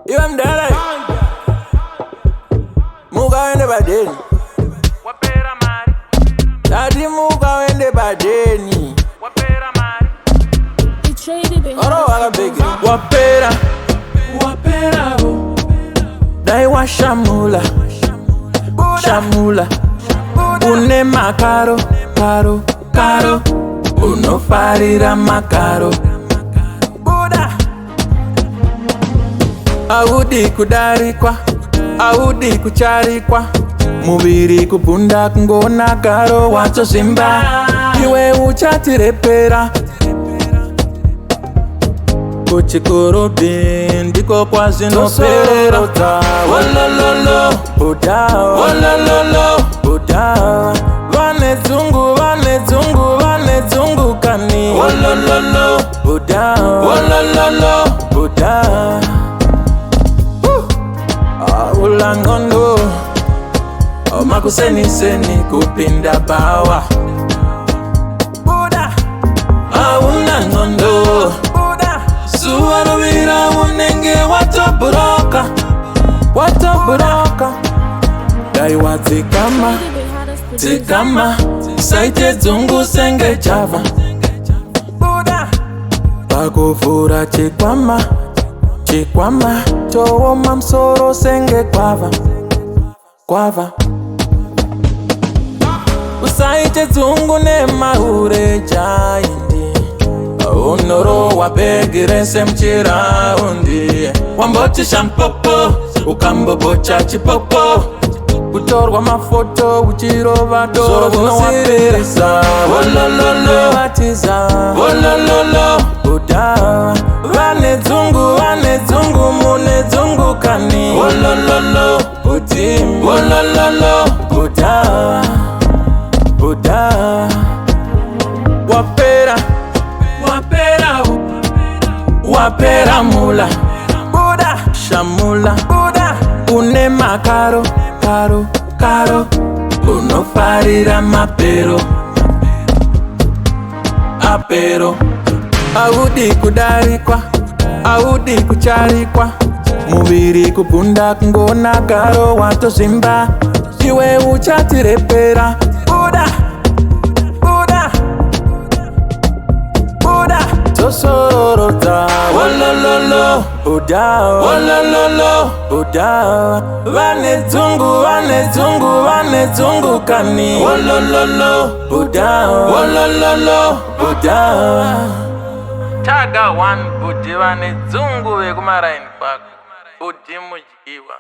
Iwe mdala muka wende badeni Wapera mari, Dadi muka wende badeni wapera mari, Oro waka begi Wapera Dai wa shamula Shamula Une makaro Karo Uno farira makaro Buda Audi kudarikwa Audi kucharikwa Mubiri kupunda kungona karo wacho simba Iwe uchatirepera Kuchikorobi ndiko kwa zinopera Wolololo Buda Vane zungu kani Wolololo Buda Ulangondo Makuseni kupinda bawa Buda Ulangondo Suwarubira unenge watoburoka Dai watikama Saite zungu senge chava Buda Pakufura chikwama Chowo mamsoro senge kwava Usaite zungu ne maure jaindi Unoro wapegirese mchira undi Wambochi shampopo Ukambobocha chipopo Kutorwa mafoto uchirova doro Zinowapereza Wolololo Wolololo Buda Vane zungu mune zungu kani Wolololo Utim Wolololo Buda Wapera mula Buda Shamula Buda Une makaro Karo Uno farira mapero Apero Audi kudarikwa Audi kucharikwa Mubiri kupunda kungona karo wato simba Iwe uchatirepera Buda Tosorota Wolololo Buda Vane zungu kani Wolololo Buda Taga one budi vane zungu vekumaraini kwako, budi mujiwa.